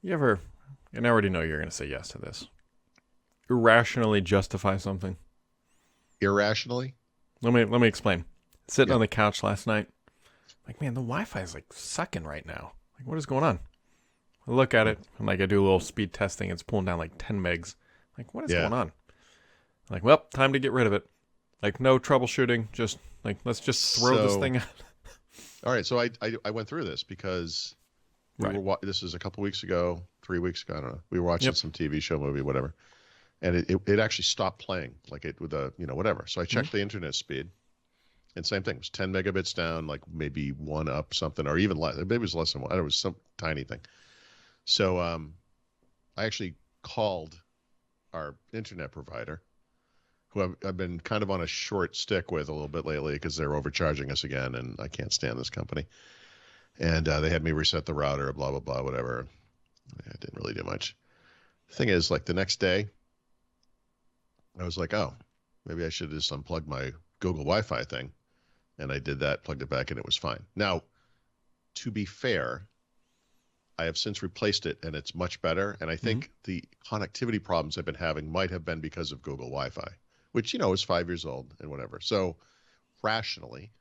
You ever, and I already know you're going to say yes to this, irrationally justify something? Irrationally? Let me explain. Sitting Yeah. on the couch last night, like, man, the Wi-Fi is like sucking right now. Like, what is going on? I look at Hmm. it, and like I do a little speed testing. It's pulling down like 10 megs. Like, what is Yeah. going on? Like, well, time to get rid of it. Like, no troubleshooting. Just like, let's just throw this So, thing out. all right. So I went through this because Right. this is a couple weeks ago, 3 weeks ago. I don't know. We were watching Yep. some TV show, movie, whatever, and it actually stopped playing, like it with a whatever. So I Mm-hmm. checked the internet speed, and same thing. It was 10 megabits down, like maybe one up something, or even less. Maybe it was less than one. I don't know, it was some tiny thing. So I actually called our internet provider, who I've been kind of on a short stick with a little bit lately because they're overcharging us again, and I can't stand this company. And they had me reset the router, blah blah blah, whatever. It didn't really do much. The thing is, like the next day, I was like, oh, maybe I should just unplug my Google Wi-Fi thing, and I did that, plugged it back, and it was fine. Now, to be fair, I have since replaced it, and it's much better. And I Mm-hmm. think the connectivity problems I've been having might have been because of Google Wi-Fi, which is 5 years old and whatever. So rationally,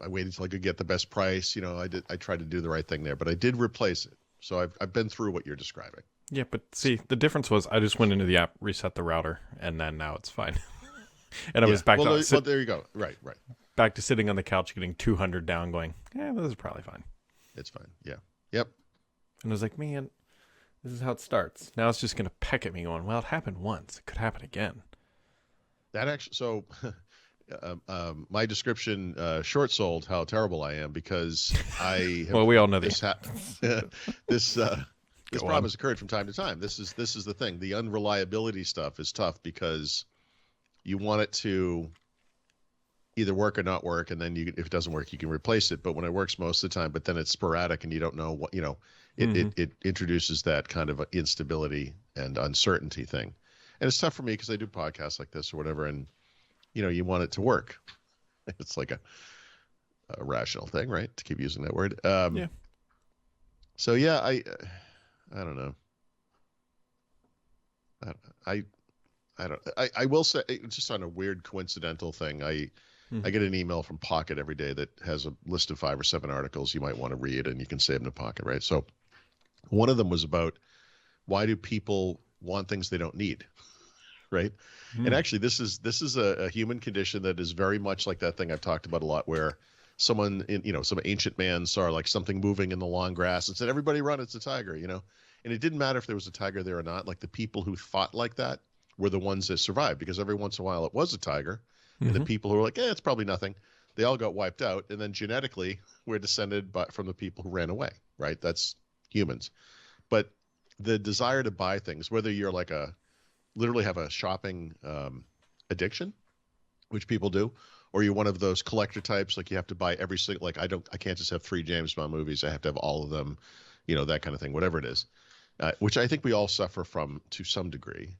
I waited till I could get the best price. I tried to do the right thing there, but I did replace it. So I've been through what you're describing. Yeah, but see, the difference was I just went into the app, reset the router, and then now it's fine. And I Yeah. was back Well, to well, there you go. Right, right. back to sitting on the couch, getting 200 down, going, yeah, this is probably fine. It's fine. Yeah. Yep. And I was like, man, this is how it starts. Now it's just gonna peck at me, going, well, it happened once, it could happen again. That actually. So, my description short sold how terrible I am because I have Well, we all know the this ha- this this go problem on. has occurred from time to time. This is the thing. The unreliability stuff is tough because you want it to either work or not work, and then if it doesn't work, you can replace it. But when it works most of the time, but then it's sporadic and you don't know what it Mm-hmm. it, it introduces that kind of instability and uncertainty thing. And it's tough for me because I do podcasts like this or whatever, and you want it to work. It's like a rational thing, right? To keep using that word. Yeah. So yeah, I don't know. I I, I don't. I will say just on a weird coincidental thing. I Mm-hmm. get an email from Pocket every day that has a list of 5 or 7 articles you might want to read, and you can save them to Pocket, right? So one of them was about why do people want things they don't need, right? And Mm-hmm. actually, this is a human condition that is very much like that thing I've talked about a lot, where someone in some ancient man saw like something moving in the long grass and said, "Everybody run! It's a tiger," And it didn't matter if there was a tiger there or not. Like the people who thought like that were the ones that survived because every once in a while it was a tiger, and the Mm-hmm. people who were like, it's probably nothing, they all got wiped out. And then genetically, we're descended from the people who ran away, right? That's humans. But the desire to buy things, whether you're like literally have a shopping addiction, which people do, or you're one of those collector types, like you have to buy every single, like I can't just have 3 James Bond movies. I have to have all of them, that kind of thing, whatever it is, which I think we all suffer from to some degree,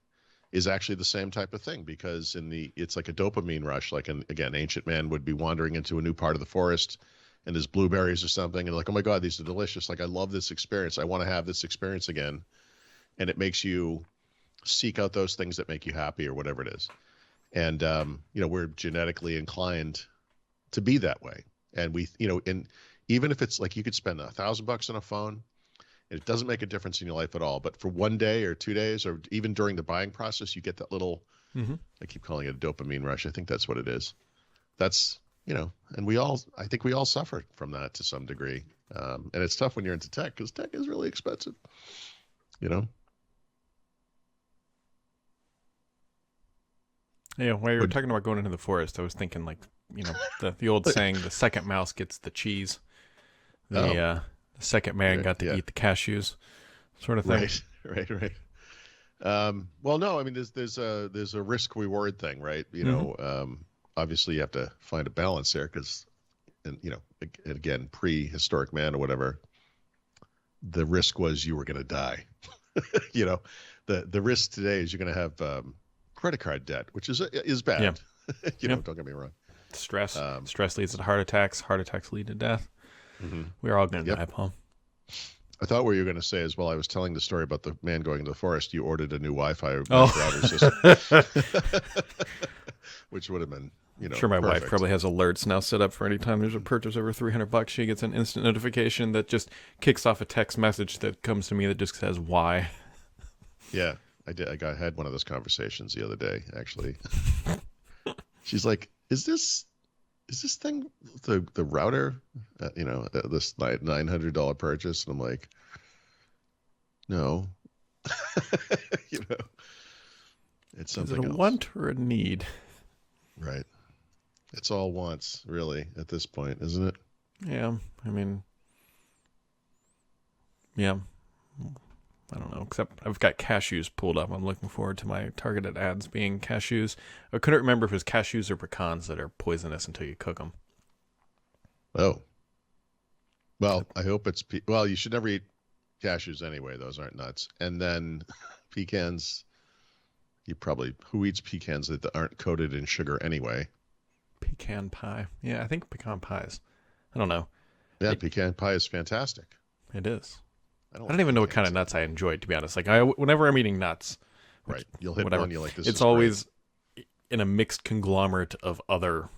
is actually the same type of thing because it's like a dopamine rush. Like, again, ancient man would be wandering into a new part of the forest and there's blueberries or something and like, oh my God, these are delicious. Like, I love this experience. I want to have this experience again. And it makes you seek out those things that make you happy or whatever it is. And we're genetically inclined to be that way. And and even if it's like you could spend $1,000 on a phone, and it doesn't make a difference in your life at all. But for one day or 2 days, or even during the buying process, you get that little, Mm-hmm. I keep calling it a dopamine rush. I think that's what it is. That's, and I think we all suffer from that to some degree. And it's tough when you're into tech because tech is really expensive, you know? Yeah, while you were But talking about going into the forest, I was thinking like, the old saying, the second mouse gets the cheese. The oh, the second man right, got to yeah, eat the cashews, sort of thing. right, right, right. Well, no, I mean, there's a risk reward thing, right? Mm-hmm. Obviously you have to find a balance there because, and again, prehistoric man or whatever, the risk was you were going to die. you know, the risk today is you're going to have credit card debt, which is Yeah. bad. Yep. Don't get me wrong. Stress. Um, Stress leads to heart attacks. Heart attacks lead to death. Hmm. We're all going to Yep. die, Paul. I thought what you were going to say is, well, I was telling the story about the man going to the forest. You ordered a new Wi-Fi Oh. router system, which would have been, I'm sure my wife perfect. probably has alerts now set up for any time there's a purchase over $300. She gets an instant notification that just kicks off a text message that comes to me that just says why. Yeah, I did. Had one of those conversations the other day, actually. She's like, "Is this thing the router? This $900 purchase?" And I'm like, "No, you know, it's Is something it a else." want or a need? Right. It's all wants, really, at this point, isn't it? Yeah, I mean, yeah. I don't know, except I've got cashews pulled up. I'm looking forward to my targeted ads being cashews. I couldn't remember if it was cashews or pecans that are poisonous until you cook them. Oh. Well, I hope it's well, you should never eat cashews anyway. Those aren't nuts. And then pecans, who eats pecans that aren't coated in sugar anyway? Pecan pie. Yeah, I think pecan pies. I don't know. Yeah, pecan pie is fantastic. It is. I I don't even know what kind of nuts I enjoy, to be honest. Like whenever I'm eating nuts, Right. You'll hit whatever, one, you're like, this it's is always in a mixed conglomerate of other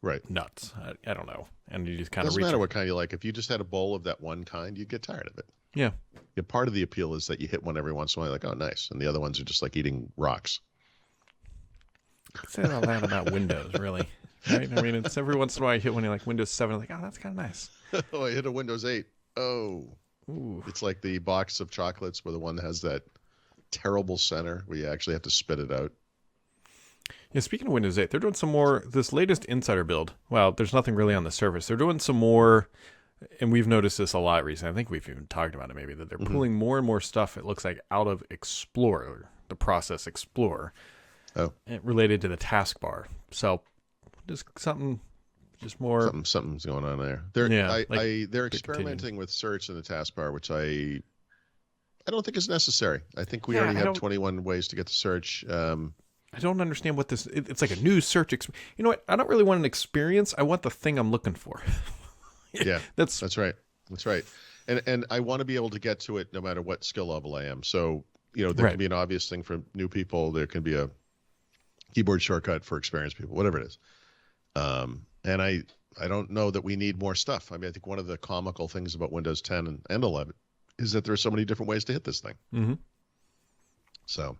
great. Right. nuts. I don't know. And you just kind of Doesn't reach. matter what kind you like. If you just had a bowl of that one kind, you'd get tired of it. Yeah. Part of the appeal is that you hit one every once in a while, like, oh, nice. And the other ones are just like eating rocks. Say all that about Windows, really. Right? I mean, it's every once in a while you hit one, you're like Windows 7, like, oh, that's kind of nice. Oh, I hit a Windows 8. Oh. Ooh. It's like the box of chocolates where the one that has that terrible center where you actually have to spit it out. Yeah, speaking of Windows 8, they're doing some more, this latest Insider build. Well, there's nothing really on the surface. They're doing some more, and we've noticed this a lot recently. I think we've even talked about it maybe, that they're pulling more and more stuff, it looks like, out of Explorer, the process Explorer, related to the taskbar. So, just something, just more. Something's going on there. They're experimenting with search in the taskbar, which I don't think is necessary. I think we already have 21 ways to get to search. I don't understand what this. It's like a new search. You know what? I don't really want an experience. I want the thing I'm looking for. Yeah, that's right. That's right. And I want to be able to get to it no matter what skill level I am. So there can be an obvious thing for new people. There can be a keyboard shortcut for experienced people. Whatever it is. And I don't know that we need more stuff. I mean, I think one of the comical things about Windows 10 and 11 is that there are so many different ways to hit this thing. Mm-hmm. So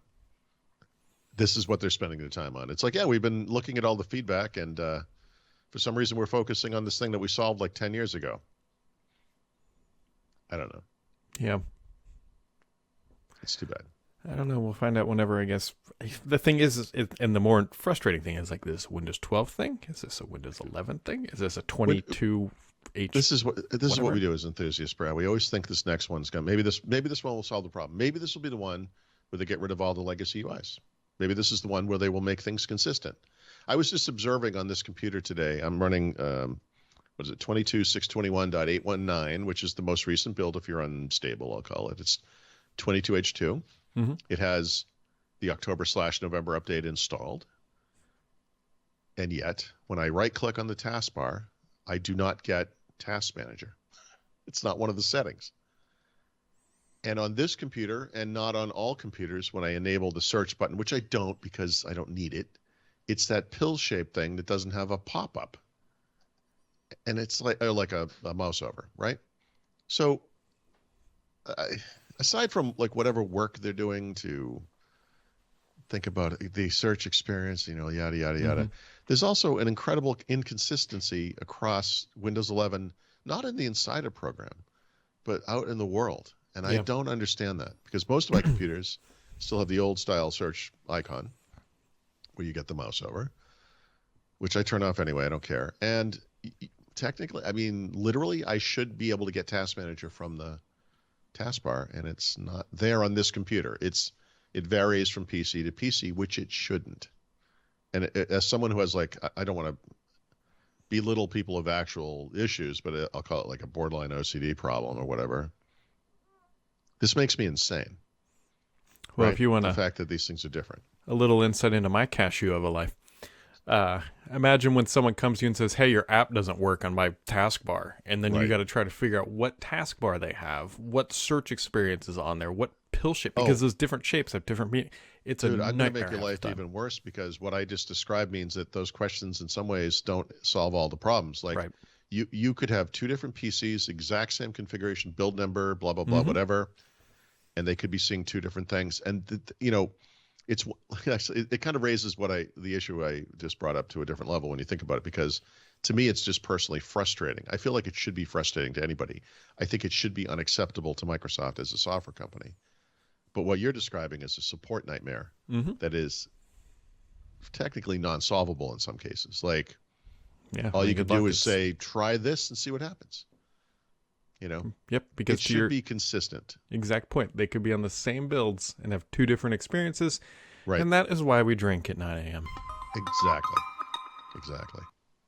this is what they're spending their time on. It's like, yeah, we've been looking at all the feedback, and for some reason we're focusing on this thing that we solved like 10 years ago. I don't know. Yeah. It's too bad. I don't know. We'll find out whenever, I guess. The thing is, and the more frustrating thing is, like, this Windows 12 thing? Is this a Windows 11 thing? Is this a 22H? This is what we do as enthusiasts, Brad. We always think this next one's going to, maybe this one will solve the problem. Maybe this will be the one where they get rid of all the legacy UIs. Maybe this is the one where they will make things consistent. I was just observing on this computer today. I'm running, 22.621.819, which is the most recent build if you're unstable, I'll call it. It's 22H2. Mm-hmm. It has the October/November update installed. And yet, when I right-click on the taskbar, I do not get Task Manager. It's not one of the settings. And on this computer, and not on all computers, when I enable the search button, which I don't because I don't need it, it's that pill-shaped thing that doesn't have a pop-up. And it's like a mouse over, right? So aside from like whatever work they're doing to think about the search experience, yada, yada, yada, Mm-hmm. there's also an incredible inconsistency across Windows 11, not in the Insider program, but out in the world. And I don't understand that because most of my computers still have the old style search icon where you get the mouse over, which I turn off anyway. I don't care. And technically, I mean, literally, I should be able to get Task Manager from the taskbar, and it's not there on this computer. It varies from PC to PC, which it shouldn't. And as someone who has I don't want to belittle people of actual issues, but I'll call it like a borderline OCD problem or whatever. This makes me insane. Well, right? if you want the fact that these things are different. a little insight into my cashew of a life, Imagine when someone comes to you and says, hey, your app doesn't work on my taskbar. And then you Right. got to try to figure out what taskbar they have, what search experience is on there, what pill shape, because those different shapes have different meaning. It's Dude, a I'm going to nightmare. make your half life the time. even worse because what I just described means that those questions in some ways don't solve all the problems. Like Right. you could have two different PCs, exact same configuration, build number, blah, blah, blah, Mhm. whatever, and they could be seeing two different things. And, you know, it's actually, it kind of raises the issue I just brought up to a different level when you think about it, because to me, it's just personally frustrating. I feel like it should be frustrating to anybody. I think it should be unacceptable to Microsoft as a software company. But what you're describing is a support nightmare Mhm. that is technically non-solvable in some cases. Like Yeah. all I mean, you can good luck. do is It's, say, try this and see what happens. You know, yep. Because it to should your be consistent. exact point, they could be on the same builds and have two different experiences. Right. And that is why we drink at 9 a.m. Exactly. Exactly.